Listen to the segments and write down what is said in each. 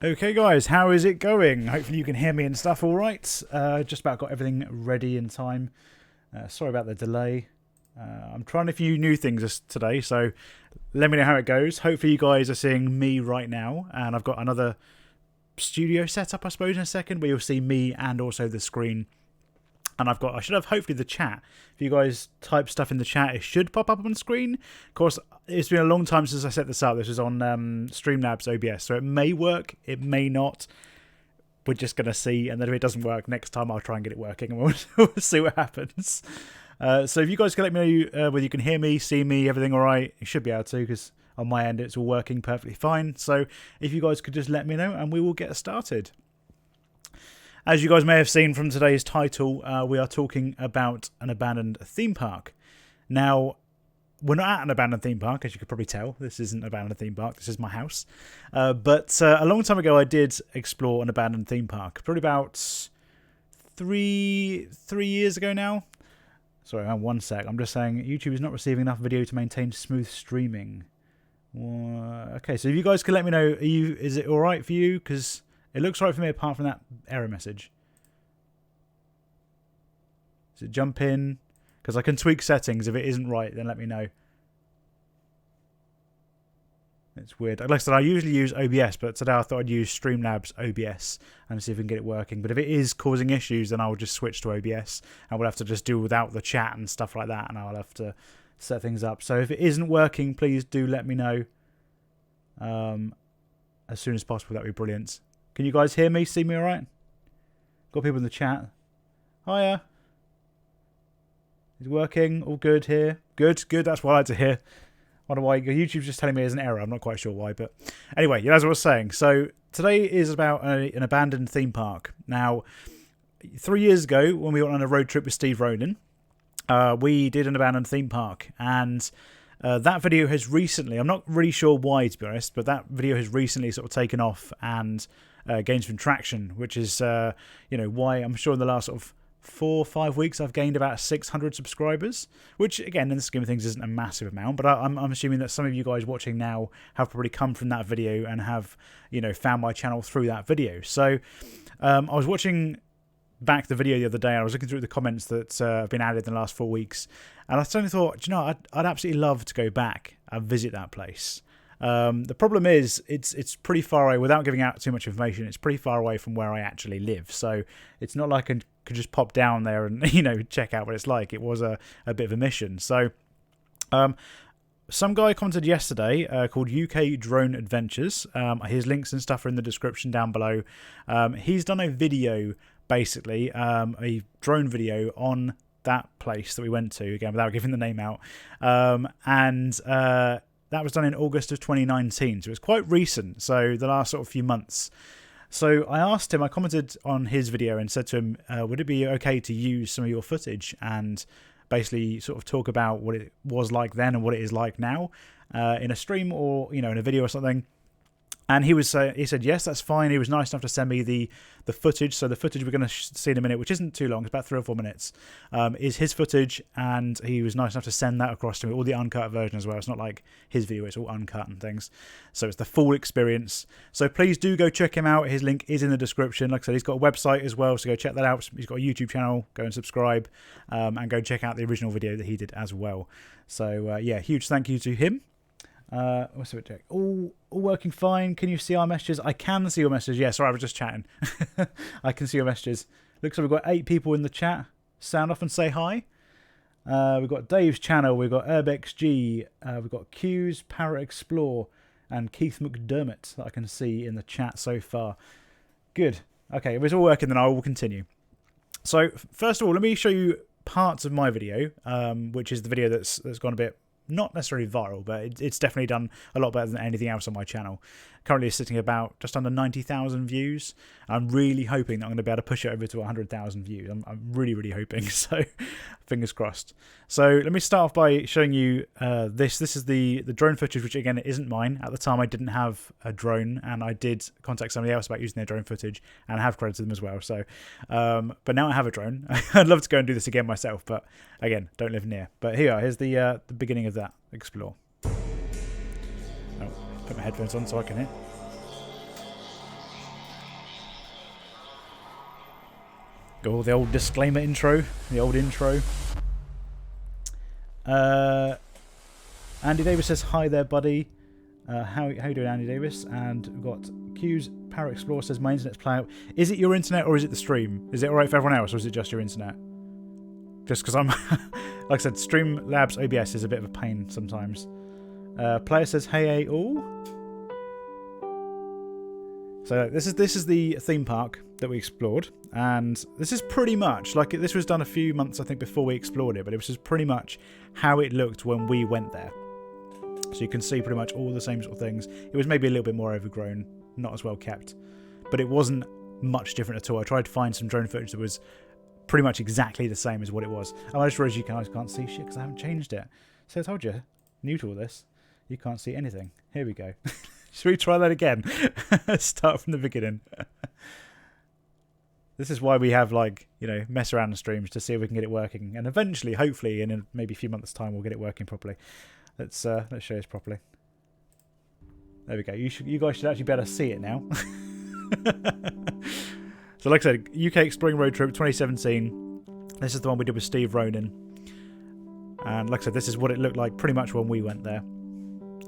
Okay guys, how is it going? Hopefully you can hear me and stuff alright. Just about got everything ready in time. Sorry about the delay. I'm trying a few new things today, so let me know how it goes. Hopefully you guys are seeing me right now, and I've got another studio set up I suppose in a second where you'll see me and also the screen. And I should have hopefully the chat. If you guys type stuff in the chat, it should pop up on the screen. Of course, it's been a long time since I set this up. This was on Streamlabs OBS, so it may work, it may not. We're just going to see, and then if it doesn't work, next time I'll try and get it working, and we'll see what happens. So if you guys can let me know whether you can hear me, see me, everything all right, you should be able to, because on my end it's all working perfectly fine. So if you guys could just let me know, and we will get started. As you guys may have seen from today's title, we are talking about an abandoned theme park. Now, we're not at an abandoned theme park, as you could probably tell. This isn't an abandoned theme park. This is my house. But a long time ago, I did explore an abandoned theme park. Probably about three years ago now. Sorry, one sec. I'm just saying YouTube is not receiving enough video to maintain smooth streaming. Okay, so if you guys could let me know, is it all right for you? Because it looks right for me apart from that error message. Does it jump in? Because I can tweak settings. If it isn't right, then let me know. It's weird. Like I said, I usually use OBS, but today I thought I'd use Streamlabs OBS and see if we can get it working. But if it is causing issues, then I'll just switch to OBS. And we'll have to just do without the chat and stuff like that. And I'll have to set things up. So if it isn't working, please do let me know. As soon as possible, that'd be brilliant. Can you guys hear me? See me all right? Got people in the chat. Hiya. Is it working? All good here? Good. That's what I like to hear. I don't know why. YouTube's just telling me there's an error. I'm not quite sure why. But anyway, as I was saying. So today is about an abandoned theme park. Now, 3 years ago, when we went on a road trip with Steve Ronan, we did an abandoned theme park. And that video has recently, I'm not really sure why, to be honest, but that video has recently sort of taken off and gained some traction, which is, why I'm sure in the last sort of 4 or 5 weeks I've gained about 600 subscribers, which again in the scheme of things isn't a massive amount, but I'm assuming that some of you guys watching now have probably come from that video and have found my channel through that video. So I was watching back the video the other day, and I was looking through the comments that have been added in the last 4 weeks, and I suddenly thought, I'd absolutely love to go back and visit that place. The problem is it's pretty far away. Without giving out too much information, it's pretty far away from where I actually live, so it's not like I could just pop down there and check out what it's like. It was a bit of a mission. So some guy commented yesterday called UK Drone Adventures. His links and stuff are in the description down below. He's done a video, basically a drone video on that place that we went to, again without giving the name out, and that was done in August of 2019, so it's quite recent, so the last sort of few months. So I asked him, I commented on his video and said to him, would it be okay to use some of your footage and basically sort of talk about what it was like then and what it is like now in a stream or in a video or something? And he said yes, that's fine. He was nice enough to send me the footage. So the footage we're going to see in a minute, which isn't too long, it's about 3 or 4 minutes, is his footage, and he was nice enough to send that across to me, all the uncut version as well. It's not like his video, it's all uncut and things. So it's the full experience. So please do go check him out. His link is in the description. Like I said, he's got a website as well, so go check that out. He's got a YouTube channel. Go and subscribe, and go check out the original video that he did as well. So huge thank you to him. What's it check? All working fine. Can you see our messages? I can see your messages. Yeah, sorry, I was just chatting. I can see your messages. Looks like we've got 8 people in the chat. Sound off and say hi. We've got Dave's channel. We've got Urbex G. We've got Q's Parrot Explore and Keith McDermott that I can see in the chat so far. Good. Okay, if it's all working, then I will continue. So first of all, let me show you parts of my video, which is the video that's gone a bit, not necessarily viral, but it's definitely done a lot better than anything else on my channel. Currently it's sitting about just under 90,000 views. I'm really hoping that I'm going to be able to push it over to 100,000 views. I'm really, really hoping, so fingers crossed. So let me start off by showing you this. This is the drone footage, which again isn't mine. At the time I didn't have a drone, and I did contact somebody else about using their drone footage, and I have credited them as well. So, but now I have a drone. I'd love to go and do this again myself, but again, don't live near. But here's the beginning of that explore. Oh, put my headphones on so I can hear. Oh, the old disclaimer intro. The old intro. Andy Davis says, hi there, buddy. How you doing, Andy Davis? And we've got Q's Power Explorer says, my internet's playing out. Is it your internet or is it the stream? Is it alright for everyone else or is it just your internet? Just because I'm... like I said, Streamlabs OBS is a bit of a pain sometimes. Player says, hey all. So this is the theme park that we explored, and this is pretty much like this was done a few months I think before we explored it, but it was just pretty much how it looked when we went there. So you can see pretty much all the same sort of things. It was maybe a little bit more overgrown, not as well kept, but it wasn't much different at all. I tried to find some drone footage that was pretty much exactly the same as what it was. And I just realised you guys can't see shit because I haven't changed it. So I told you, new to all this, you can't see anything. Here we go. Should we try that again? Start from the beginning. This is why we have, like, you know, mess around the streams to see if we can get it working. And eventually, hopefully, in maybe a few months' time, we'll get it working properly. Let's show this properly. There we go. You guys should actually be able to see it now. So, like I said, UK Exploring Road Trip 2017. This is the one we did with Steve Ronan. And like I said, this is what it looked like pretty much when we went there.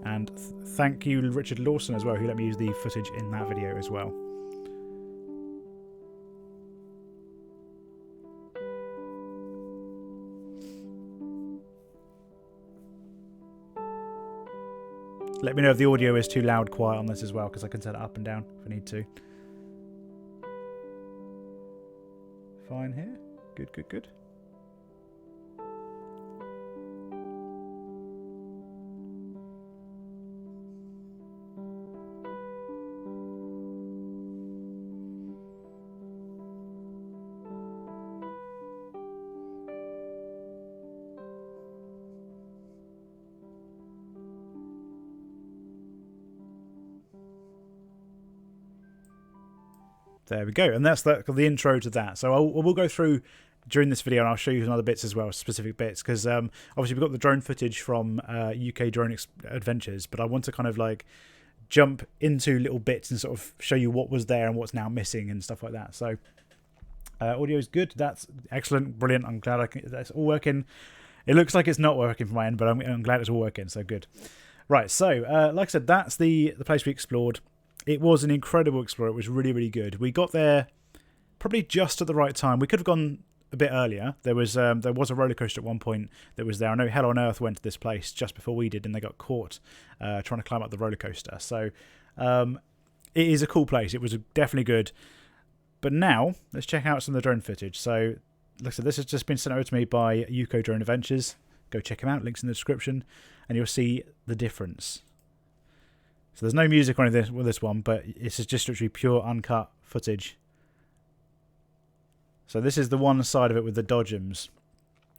And thank you, Richard Lawson, as well, who let me use the footage in that video as well. Let me know if the audio is too loud, quiet on this as well, because I can set it up and down if I need to. Fine here. Good, good, good. There we go, and that's the intro to that. So we'll go through during this video, and I'll show you some other bits as well, specific bits, because obviously we've got the drone footage from UK Drone Adventures, but I want to kind of like jump into little bits and sort of show you what was there and what's now missing and stuff like that. So audio is good. That's excellent, brilliant. I'm glad that's all working. It looks like it's not working from my end, but I'm glad it's all working. So good. Right. So like I said, that's the place we explored. It was an incredible explorer. It was really, really good. We got there probably just at the right time. We could have gone a bit earlier. There was a roller coaster at one point that was there. I know Hell on Earth went to this place just before we did, and they got caught trying to climb up the roller coaster. So it is a cool place. It was definitely good. But now let's check out some of the drone footage. So like I said, this has just been sent over to me by UK Drone Adventures. Go check them out. Links in the description, and you'll see the difference. So there's no music or anything with this one, but it's just literally pure uncut footage. So this is the one side of it with the Dodgems.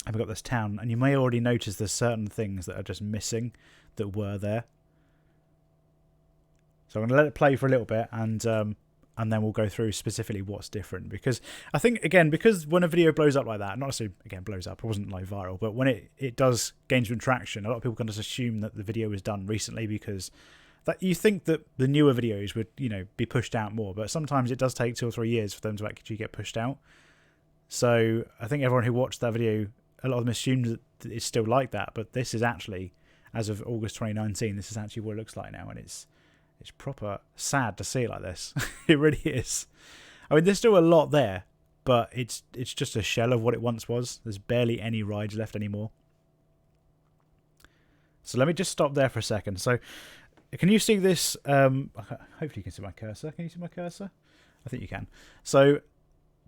And we've got this town, and you may already notice there's certain things that are just missing that were there. So I'm going to let it play for a little bit, and then we'll go through specifically what's different. Because I think, again, because when a video blows up like that, not necessarily, again, blows up, it wasn't like viral, but when it does gain some traction, a lot of people can just assume that the video was done recently because... that you think that the newer videos would, you know, be pushed out more, but sometimes it does take 2 or 3 years for them to actually get pushed out. So I think everyone who watched that video, a lot of them assumed that it's still like that, but this is actually, as of August 2019, this is actually what it looks like now, and it's proper sad to see it like this. It really is. I mean, there's still a lot there, but it's just a shell of what it once was. There's barely any rides left anymore. So let me just stop there for a second. So can you see this? Hopefully you can see my cursor. Can you see my cursor? I think you can. So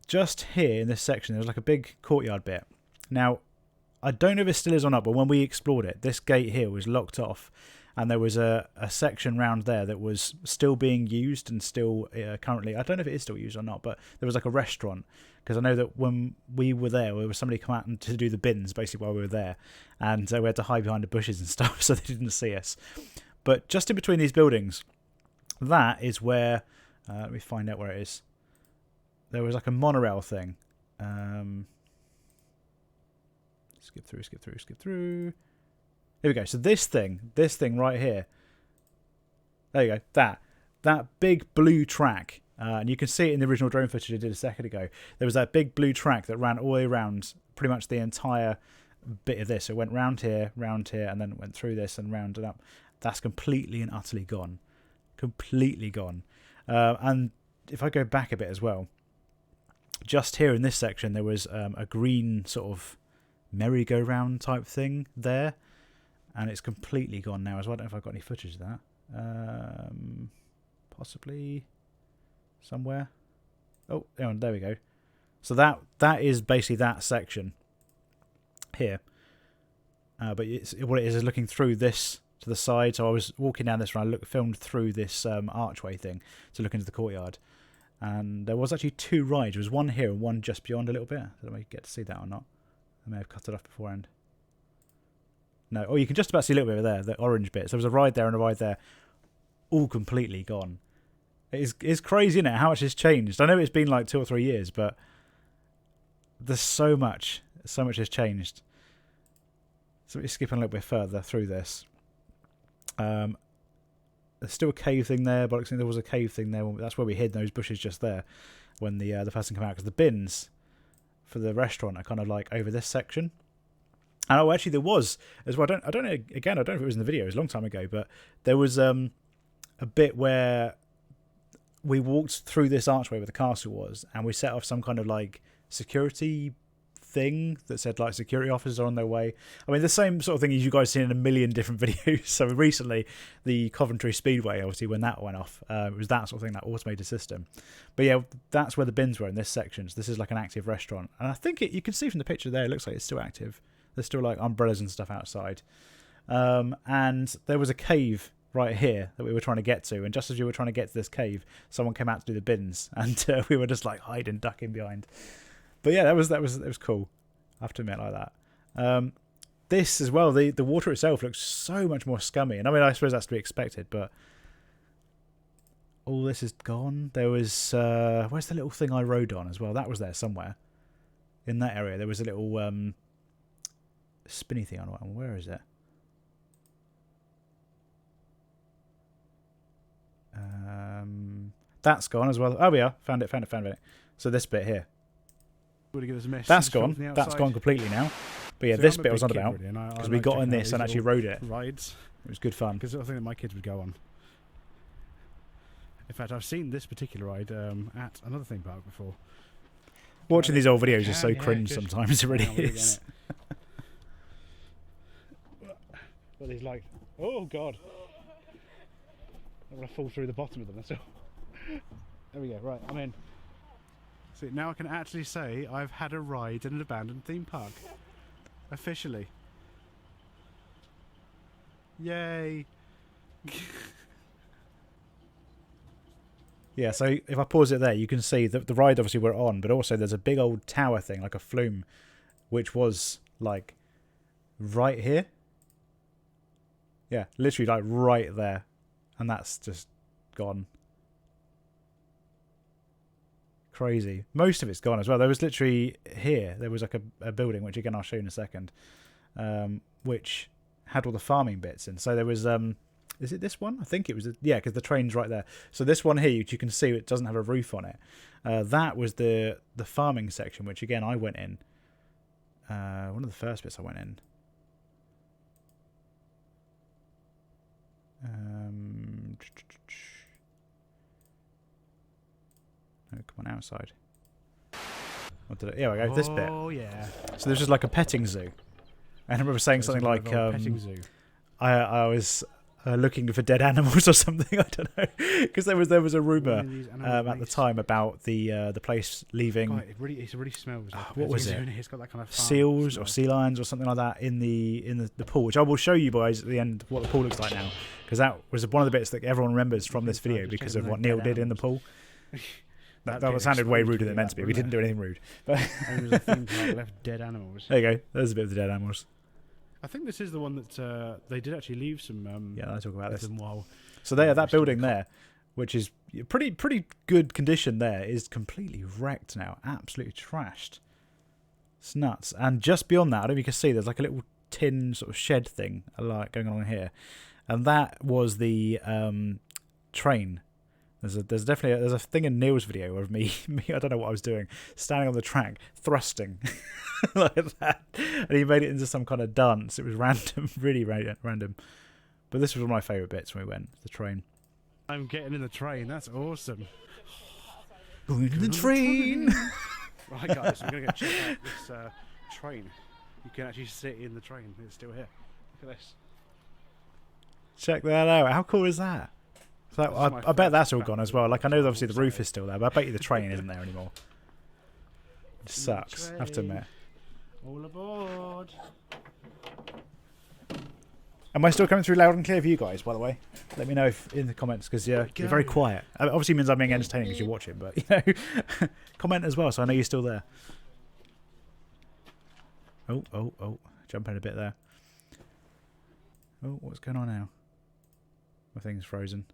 just here in this section, there's like a big courtyard bit. Now, I don't know if it still is or not, but when we explored it, this gate here was locked off, and there was a section round there that was still being used and still currently, I don't know if it is still used or not, but there was like a restaurant, because I know that when we were there was somebody come out to do the bins basically while we were there, and we had to hide behind the bushes and stuff so they didn't see us. But just in between these buildings, that is where, let me find out where it is. There was like a monorail thing. Skip through. Here we go. So this thing right here. There you go. That big blue track And you can see it in the original drone footage I did a second ago. There was that big blue track that ran all the way around pretty much the entire bit of this. It went round here, and then it went through this and round and up. That's completely and utterly gone. Completely gone. And if I go back a bit as well, just here in this section, there was a green sort of merry-go-round type thing there. And it's completely gone now as well. I don't know if I've got any footage of that. Possibly somewhere. Oh, there we go. So that is basically that section here. But what it is looking through this to the side. So I was walking down this and I filmed through this archway thing to look into the courtyard. And there was actually 2 rides. There was one here and one just beyond a little bit. I don't know if you get to see that or not. I may have cut it off beforehand. No. Oh, you can just about see a little bit of there, the orange bit. So there was a ride there and a ride there. All completely gone. It's crazy, isn't it, how much has changed. I know it's been like 2 or 3 years, but there's so much has changed. So we're skipping a little bit further through this. There's still a cave thing there, but there was a cave thing there. That's where we hid those bushes just there when the person came out, because the bins for the restaurant are kind of like over this section. And actually there was as well. I don't know. Again, I don't know if it was in the video. It was a long time ago, but there was a bit where we walked through this archway where the castle was, and we set off some kind of like security thing that said like security officers are on their way. I mean, the same sort of thing as you guys seen in a million different videos. So recently, the Coventry Speedway, obviously, when that went off, it was that sort of thing, that automated system. But yeah, that's where the bins were in this section. So this is like an active restaurant, and I think you can see from the picture there, it looks like it's still active. There's still like umbrellas and stuff outside, and there was a cave right here that we were trying to get to, and just as we were trying to get to this cave, someone came out to do the bins, and we were just like hiding, ducking behind. But yeah, it was cool. I have to admit, like that. This as well, the water itself looks so much more scummy, and I mean, I suppose that's to be expected, but all this is gone. There was where's the little thing I rode on as well? That was there somewhere in that area. There was a little spinny thing on it. Where is it? That's gone as well. Oh, we are. Found it. So this bit here. That's gone. That's gone completely now. But yeah, so this bit I was on about, because we got on this and actually rode it. Rides. It was good fun. Because I think that my kids would go on. In fact, I've seen this particular ride at another theme park before. Watching these old videos is so cringe sometimes. It really is. Well, he's like, oh god. I'm going to fall through the bottom of them, that's all. There we go, right, I'm in. See, now I can actually say I've had a ride in an abandoned theme park. Officially. Yay. Yeah, so if I pause it there, you can see that the ride obviously we're on, but also there's a big old tower thing, like a flume, which was like right here. Yeah, literally like right there. And that's just gone. Crazy. Most of it's gone as well. There was literally here, there was like a building, which again I'll show you in a second, which had all the farming bits in. So there was, is it this one? I think it was, yeah, because the train's right there. So this one here, which you can see, it doesn't have a roof on it. That was the farming section, which again I went in. One of the first bits I went in. No, come on, outside. What did it? Yeah, we go. This bit. Oh yeah. So there's just like a petting zoo, and I remember saying something like, petting zoo. I was looking for dead animals or something. I don't know, because there was a rumor at the time about the place leaving. God, it really smells. Like what was it? It's got that kind of seals or sea lions or something like that in the pool, which I will show you guys at the end what the pool looks like now, because that was one of the bits that everyone remembers from this video because of what Neil did in the pool. That sounded way ruder than it meant to be. We didn't do anything rude. But it was a theme park left dead animals. There you go. There's a bit of the dead animals. I think this is the one that they did actually leave some. Yeah, I'll talk about this. While so there, that building there, which is pretty good condition, there is completely wrecked now, absolutely trashed. It's nuts. And just beyond that, I don't know if you can see, there's like a little tin sort of shed thing like going on here, and that was the train There's definitely a thing in Neil's video of me I don't know what I was doing, standing on the track thrusting like that, and he made it into some kind of dance. It was random, really random. But this was one of my favourite bits when we went the train. I'm getting in the train. That's awesome. Going in the train. Right, guys, we're gonna go check out this train. You can actually sit in the train. It's still here. Look at this. Check that out. How cool is that? So I bet that's all gone as well. Like, I know obviously the roof is still there, but I bet you the train isn't there anymore. It sucks, I have to admit. All aboard. Am I still coming through loud and clear for you guys, by the way? Let me know if, in the comments, because you're very quiet. Obviously means I'm being entertaining because you're watching, but, you know, comment as well so I know you're still there. Oh, jumping a bit there. Oh, what's going on now? My thing's frozen.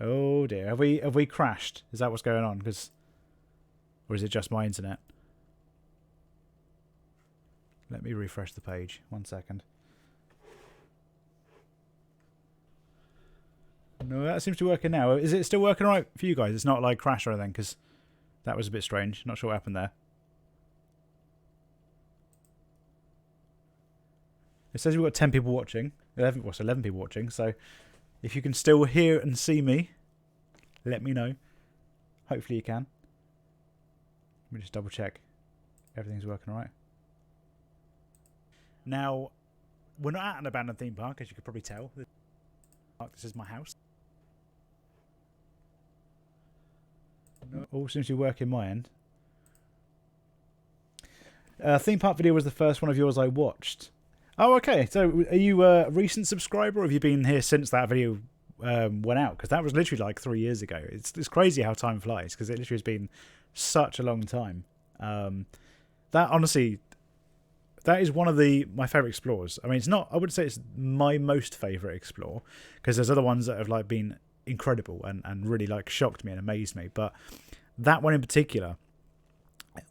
Oh dear, have we crashed? Is that what's going on? Or is it just my internet? Let me refresh the page. 1 second. No, that seems to be working now. Is it still working alright for you guys? It's not like crash or anything, because that was a bit strange. Not sure what happened there. It says we've got 10 people watching. 11 people watching. So if you can still hear and see me, let me know. Hopefully you can. Let me just double check. Everything's working alright. Now, we're not at an abandoned theme park, as you could probably tell. This is my house. All seems to be working my end. Theme park video was the first one of yours I watched. Oh, okay. So, are you a recent subscriber, or have you been here since that video went out? Because that was literally like 3 years ago. It's crazy how time flies, because it literally has been such a long time. That honestly, that is one of my favourite explores. I mean, it's not. I wouldn't say it's my most favourite explore, because there's other ones that have like been incredible and really like shocked me and amazed me. But that one in particular,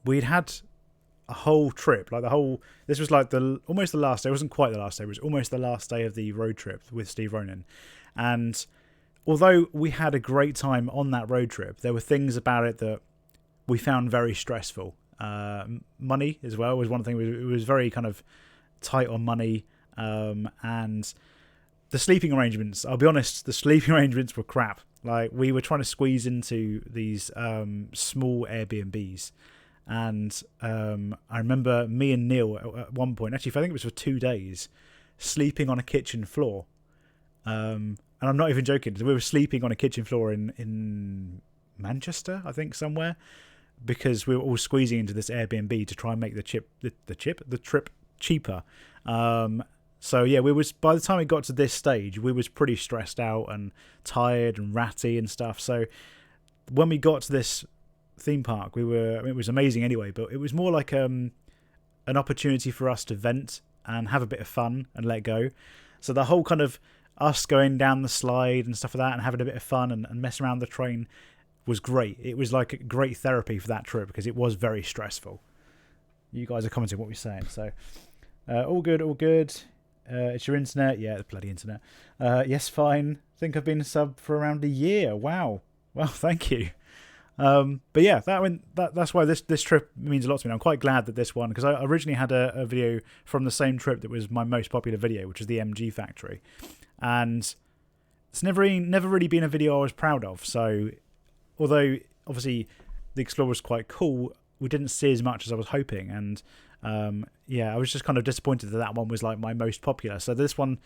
we'd had a whole trip, like this was like almost the last day. It wasn't quite the last day, it was almost the last day of the road trip with Steve Ronan. And although we had a great time on that road trip, there were things about it that we found very stressful. Money as well was one thing. It was very kind of tight on money, and the sleeping arrangements, I'll be honest, the sleeping arrangements were crap. Like, we were trying to squeeze into these small Airbnbs. And I remember me and Neil at one point, actually I think it was for 2 days, sleeping on a kitchen floor. And I'm not even joking, we were sleeping on a kitchen floor in Manchester, I think, somewhere, because we were all squeezing into this Airbnb to try and make the trip cheaper. So yeah, by the time we got to this stage, we was pretty stressed out and tired and ratty and stuff. So when we got to this theme park, it was amazing anyway, but it was more like an opportunity for us to vent and have a bit of fun and let go. So the whole kind of us going down the slide and stuff like that and having a bit of fun and messing around the train was great. It was like a great therapy for that trip, because it was very stressful. You guys are commenting what we're saying, so all good. It's your internet? Yeah, the bloody internet. Yes, fine. Think I've been sub for around a year. Wow. Well, thank you. But yeah, that's why this trip means a lot to me. I'm quite glad that this one, because I originally had a video from the same trip that was my most popular video, which was the MG factory, and it's never really been a video I was proud of. So although obviously the Explorer was quite cool, we didn't see as much as I was hoping, and yeah, I was just kind of disappointed that one was like my most popular. So this one's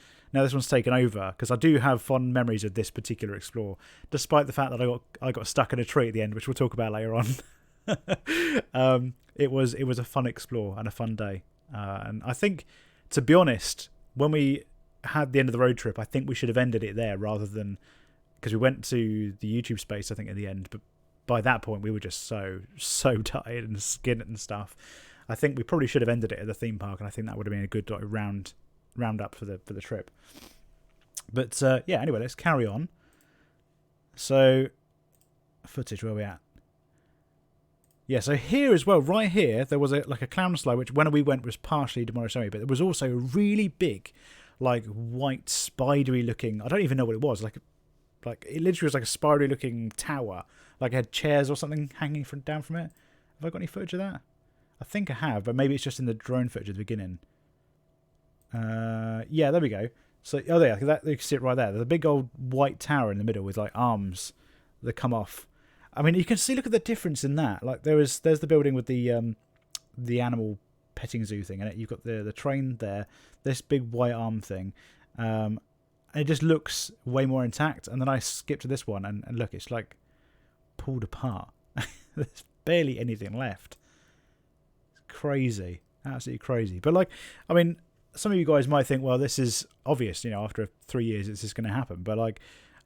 taken over, because I do have fond memories of this particular Explorer, despite the fact that I got stuck in a tree at the end, which we'll talk about later on. It was a fun Explorer and a fun day, and I think, to be honest, when we had the end of the road trip, I think we should have ended it there rather than, because we went to the YouTube space I think at the end, but by that point we were just so tired and skinned and stuff. I think we probably should have ended it at the theme park, and I think that would have been a good round up for the trip. But yeah, anyway, let's carry on. So, footage, where are we at? Yeah, so here as well, right here, there was a clown slide, which when we went was partially demolished anyway, but there was also a really big, like, white, spidery looking, I don't even know what it was, like Like, it literally was like a spidery looking tower. Like, it had chairs or something hanging down from it. Have I got any footage of that? I think I have, but maybe it's just in the drone footage at the beginning. Yeah, there we go. So, oh, there, you can see it right there. There's a big old white tower in the middle with, like, arms that come off. I mean, you can see, look at the difference in that. Like, there's the building with the animal petting zoo thing in it. You've got the train there, this big white arm thing. And it just looks way more intact. And then I skip to this one, and look, it's, like, pulled apart. There's barely anything left. It's crazy. Absolutely crazy. But, like, I mean, some of you guys might think, well, this is obvious, you know, after 3 years this is going to happen. But, like,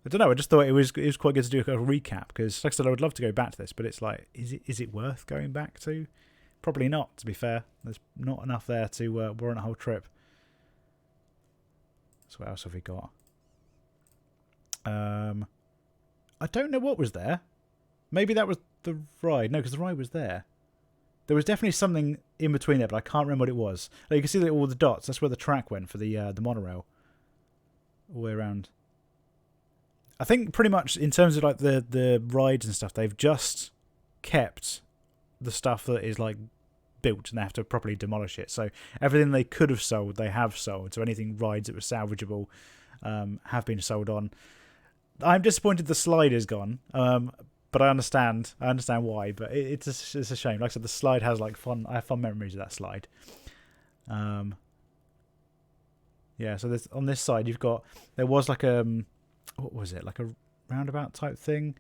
I don't know, I just thought it was quite good to do a recap, because, like I said, I would love to go back to this, but it's like, is it worth going back to? Probably not, to be fair. There's not enough there to warrant a whole trip. So what else have we got? I don't know what was there. Maybe that was the ride. No, because the ride was there. There was definitely something in between there, but I can't remember what it was. Like, you can see all the dots. That's where the track went for the monorail. All the way around. I think pretty much in terms of like the rides and stuff, they've just kept the stuff that is like built, and they have to properly demolish it. So everything they could have sold, they have sold. So anything rides that were salvageable have been sold on. I'm disappointed the slide is gone. But I understand why. But it's a shame. Like I said, the slide has like I have fun memories of that slide. Yeah. So there's on this side there was like what was it, like a roundabout type thing?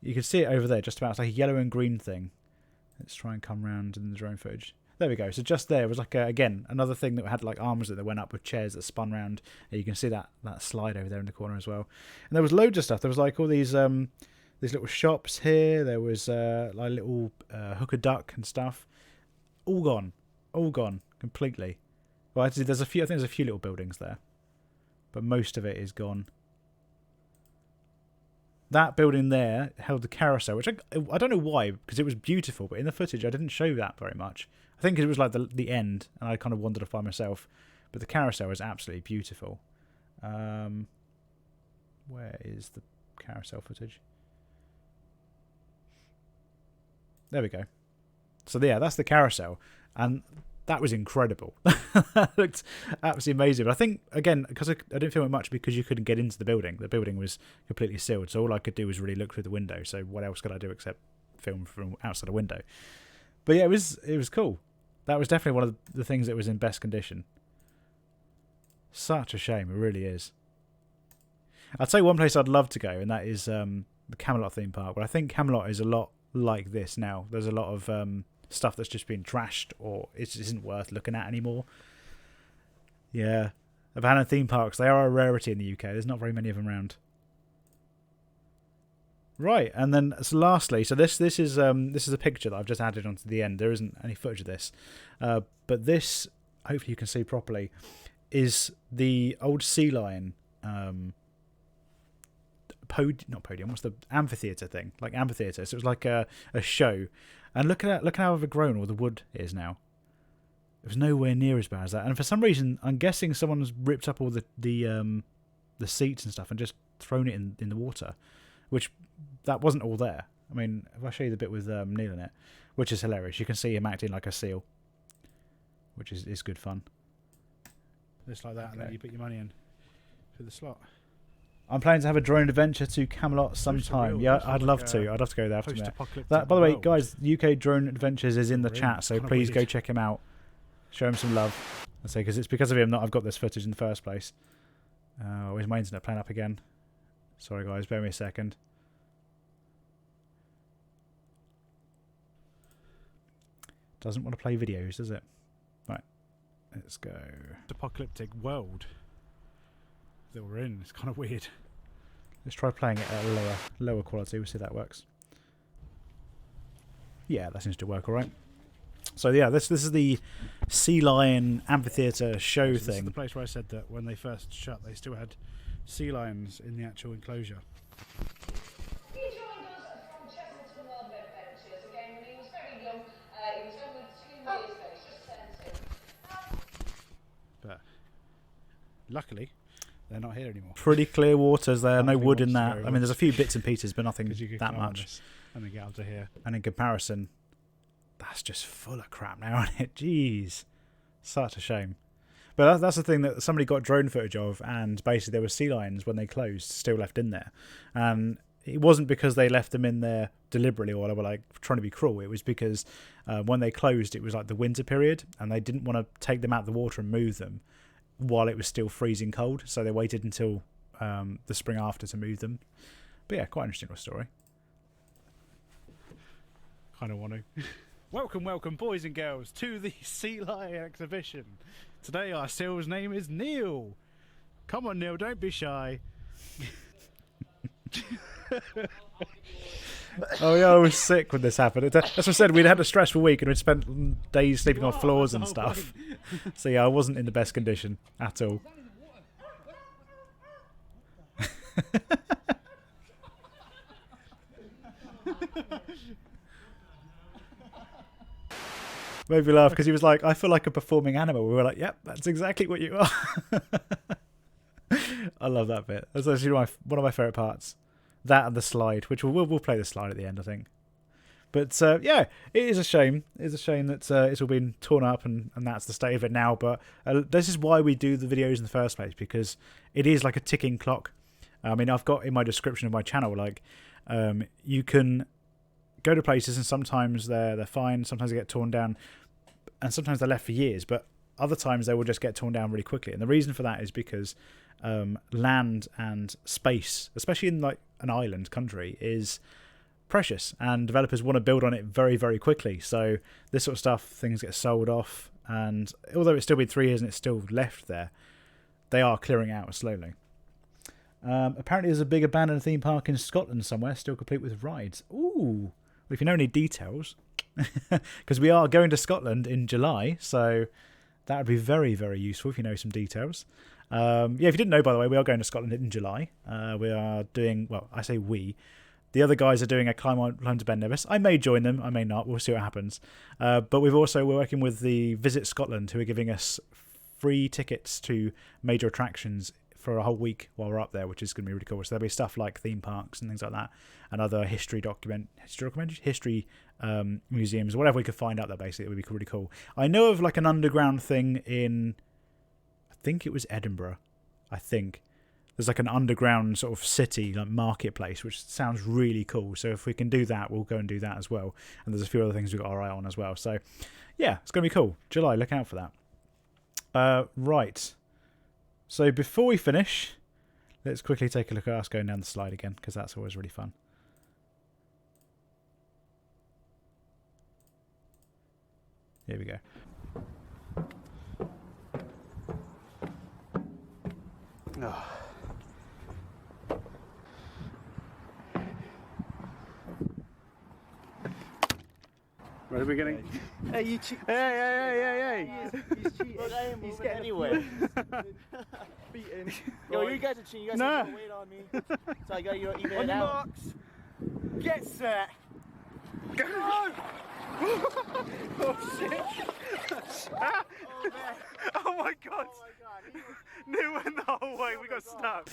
You can see it over there, just about. It's like a yellow and green thing. Let's try and come round in the drone footage. There we go. So just there was like again another thing that had like arms that went up with chairs that spun round. And you can see that slide over there in the corner as well. And there was loads of stuff. There was like all these little shops here. There was like little hooker duck and stuff. All gone completely. Well, actually, I think there's a few little buildings there, but most of it is gone. That building there held the carousel, which I don't know why, because it was beautiful, but in the footage I didn't show that very much. I think it was like the end, and I kind of wandered off by myself. But the carousel is absolutely beautiful. Where is the carousel footage? There we go. So yeah, that's the carousel, and that was incredible. That looked absolutely amazing. But I think, again, because I didn't film it much because you couldn't get into the building. The building was completely sealed, so all I could do was really look through the window. So what else could I do except film from outside a window? But yeah, it was cool. That was definitely one of the things that was in best condition. Such a shame, it really is. I'd say one place I'd love to go, and that is the Camelot theme park. But I think Camelot is a lot like this now. There's a lot of stuff that's just been trashed, or it just isn't worth looking at anymore. Yeah, abandoned theme parks, they are a rarity in the UK. There's not very many of them around. Right, and then so lastly, so this is a picture that I've just added onto the end. There isn't any footage of this, but this, hopefully you can see properly, is the old sea lion not podium. What's the amphitheater thing? Like amphitheater. So it was like a show, and look at how overgrown all the wood is now. It was nowhere near as bad as that. And for some reason, I'm guessing someone's ripped up all the seats and stuff and just thrown it in the water, which that wasn't all there. I mean, if I show you the bit with Neil in it, which is hilarious, you can see him acting like a seal, which is good fun. Just like that, okay. And then you put your money in for the slot. I'm planning to have a drone adventure to Camelot sometime. Yeah, I'd love to. I'd love to go there after that. By the way, guys, UK Drone Adventures is in the chat, so please go check him out. Show him some love. I say, because it's because of him that I've got this footage in the first place. Is my internet playing up again? Sorry, guys, bear me a second. Doesn't want to play videos, does it? Right, let's go. Apocalyptic world that we're in. It's kind of weird. Let's try playing it at a lower quality. We'll see if that works. Yeah, that seems to work all right. So yeah, this is the Sea Lion Amphitheatre show thing. This is the place where I said that when they first shut, they still had sea lions in the actual enclosure. He joined us from Chesterton World Adventures again when he was very young. He was only 2 years ago. He's just turned 2. But luckily, they're not here anymore. Pretty clear waters there, no Hardly wood in wants to that. go I mean, there's a few bits and pieces, but nothing 'Cause you could that climb on much. this and then get up to here. And in comparison, that's just full of crap now, isn't it? Jeez. Such a shame. But that's the thing that somebody got drone footage of, and basically there were sea lions when they closed still left in there. And it wasn't because they left them in there deliberately or they were like trying to be cruel. It was because when they closed, it was like the winter period, and they didn't want to take them out of the water and move them while it was still freezing cold. So they waited until the spring after to move them. But yeah, quite an interesting little story. Kind of want to. Welcome, boys and girls, to the Sea Lion exhibition. Today our seal's name is Neil. Come on, Neil, don't be shy. Oh yeah, I was sick when this happened. As I said, we'd had a stressful week and we'd spent days sleeping on floors and stuff. So yeah, I wasn't in the best condition at all. Made me laugh because he was like, I feel like a performing animal. We were like, yep, that's exactly what you are. I love that bit. That's actually one of my favourite parts. That and the slide, which we'll play the slide at the end, I think. But yeah, it is a shame. It's a shame that it's all been torn up and that's the state of it now. But this is why we do the videos in the first place, because it is like a ticking clock. I mean, I've got in my description of my channel, like, you can go to places and sometimes they're fine, sometimes they get torn down, and sometimes they're left for years, but other times they will just get torn down really quickly. And the reason for that is because land and space, especially in like an island country, is precious, and developers want to build on it very, very quickly. So this sort of stuff, things get sold off, and although it's still been 3 years and it's still left there, they are clearing out slowly. Apparently there's a big abandoned theme park in Scotland somewhere, still complete with rides. Ooh, well, if you know any details, because we are going to Scotland in July, so that would be very, very useful if you know some details. Yeah, if you didn't know, by the way, we are going to Scotland in July. We are doing, well, I say we. The other guys are doing a climb to Ben Nevis. I may join them, I may not. We'll see what happens. But we're working with the Visit Scotland, who are giving us free tickets to major attractions for a whole week while we're up there, which is going to be really cool. So there'll be stuff like theme parks and things like that, and other history museums, whatever we could find out there. Basically, it would be really cool. I know of like an underground thing in, I think it was Edinburgh. I think there's like an underground sort of city, like marketplace, which sounds really cool. So if we can do that, we'll go and do that as well. And there's a few other things we've got our eye on as well. So yeah, it's going to be cool. July, look out for that. Right. So before we finish, let's quickly take a look at us going down the slide again, because that's always really fun. Here we go. Oh. Where are we getting? Hey, you cheat. Hey. He's cheating. He's getting anywhere. Beaten. Yo, you guys are cheating. You guys have to wait on me. So I got you even it out. Get set. Go! Oh shit! Oh man! Oh my god! New went the whole way. We got stuck.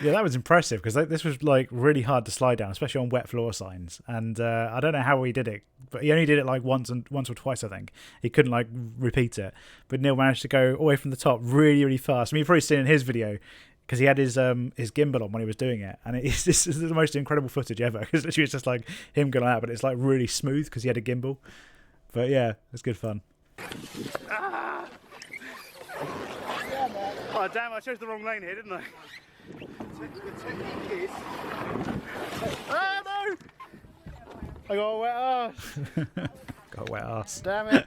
Yeah, that was impressive, because this was like really hard to slide down, especially on wet floor signs. And I don't know how he did it, but he only did it like once or twice, I think. He couldn't like repeat it. But Neil managed to go all the way from the top really, really fast. I mean, you've probably seen in his video, because he had his gimbal on when he was doing it, and this is the most incredible footage ever, because literally it's just like him going like that, but it's like really smooth because he had a gimbal. But yeah, it's good fun. Ah! Oh damn! I chose the wrong lane here, didn't I? Ah no! I got a wet ass. Got a wet ass. Damn it!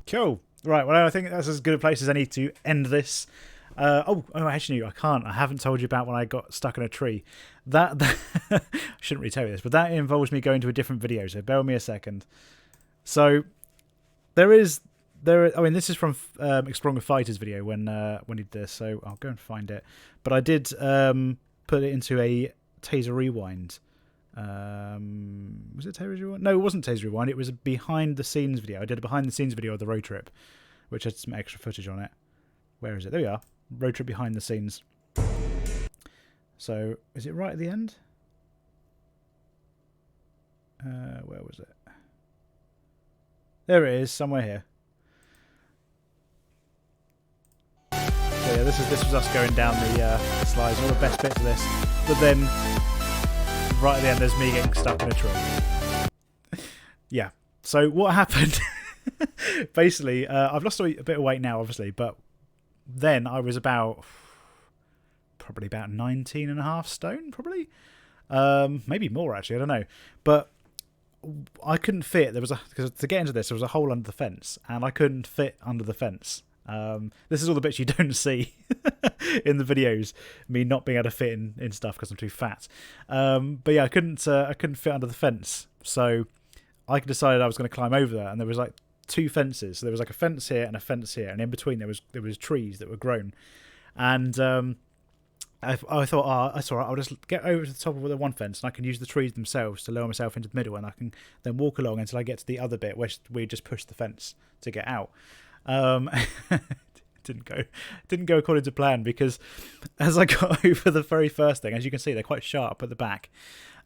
Cool. Right, well, I think that's as good a place as any to end this. Actually, I can't. I haven't told you about when I got stuck in a tree. That I shouldn't really tell you this, but that involves me going to a different video, so bear with me a second. So, I mean, this is from Exploring with Fighters video when he did this, so I'll go and find it. But I did put it into a Tazer Rewind. Was it Tazer Rewind? No, it wasn't Tazer Rewind. It was a behind the scenes video. I did a behind the scenes video of the road trip, which had some extra footage on it. Where is it? There we are. Road trip behind the scenes. So, is it right at the end? Where was it? There it is, somewhere here. So yeah, this was us going down the slides, all the best bits of this. But then, right at the end, there's me getting stuck in a tree. Yeah. So what happened? Basically, I've lost a bit of weight now, obviously, but then I was probably about 19.5 stone, probably. Maybe more, actually, I don't know. But I couldn't fit. Because to get into this, there was a hole under the fence, and I couldn't fit under the fence. This is all the bits you don't see in the videos, me not being able to fit in stuff because I'm too fat. But yeah, I couldn't fit under the fence, so I decided I was going to climb over there, and there was like 2 fences. So there was like a fence here and a fence here, and in between there was trees that were grown. And I thought, that's all right. I'll just get over to the top of the one fence, and I can use the trees themselves to lower myself into the middle, and I can then walk along until I get to the other bit where we just push the fence to get out. Didn't go according to plan, because as I got over the very first thing, as you can see, they're quite sharp at the back.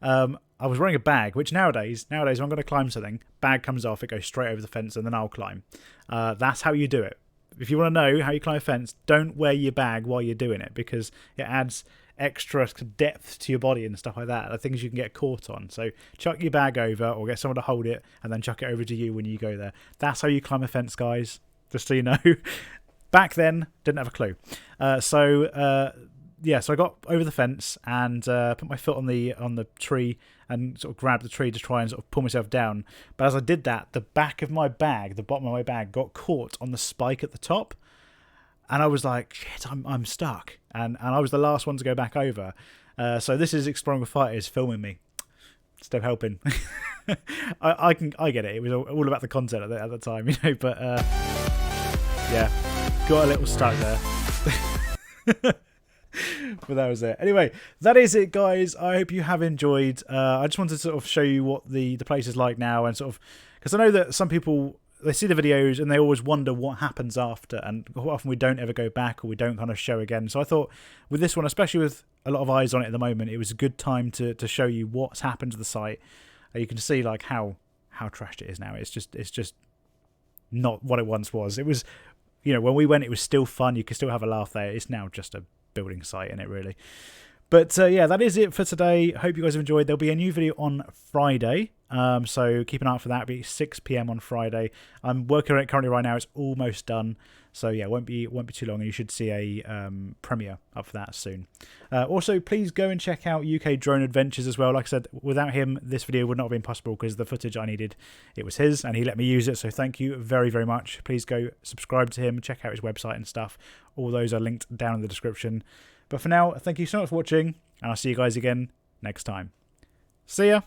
I was wearing a bag, which nowadays when I'm going to climb something, bag comes off, it goes straight over the fence, and then I'll climb. That's how you do it. If you want to know how you climb a fence, don't wear your bag while you're doing it, because it adds extra depth to your body and stuff like that. The things you can get caught on. So chuck your bag over, or get someone to hold it, and then chuck it over to you when you go there. That's how you climb a fence, guys. Just so you know. Back then, didn't have a clue. So I got over the fence and put my foot on the tree and sort of grabbed the tree to try and sort of pull myself down. But as I did that, the back of my bag, the bottom of my bag, got caught on the spike at the top, and I was like, "Shit, I'm stuck." And I was the last one to go back over. So this is Exploring with Fighters filming me, still helping. I get it. It was all about the content at the time, you know. But yeah, got a little stuck there. But that was it. Anyway, that is it, guys. I hope you have enjoyed. I just wanted to sort of show you what the place is like now, and sort of, because I know that some people, they see the videos and they always wonder what happens after, and quite often we don't ever go back, or we don't kind of show again. So I thought with this one, especially with a lot of eyes on it at the moment, it was a good time to show you what's happened to the site. You can see like how trashed it is now. It's just not what it once was. It was, you know, when we went, it was still fun. You could still have a laugh there. It's now just a building site in it, really. But yeah, that is it for today. Hope you guys have enjoyed. There'll be a new video on Friday, so keep an eye out for that. It'll be 6 PM on Friday. I'm working on it currently right now. It's almost done, so yeah, won't be too long, and you should see a premiere up for that soon. Also, please go and check out UK Drone Adventures as well. Like I said, without him, this video would not have been possible, because the footage I needed, it was his, and he let me use it. So thank you very, very much. Please go subscribe to him, check out his website and stuff. All those are linked down in the description. But for now, thank you so much for watching, and I'll see you guys again next time. See ya!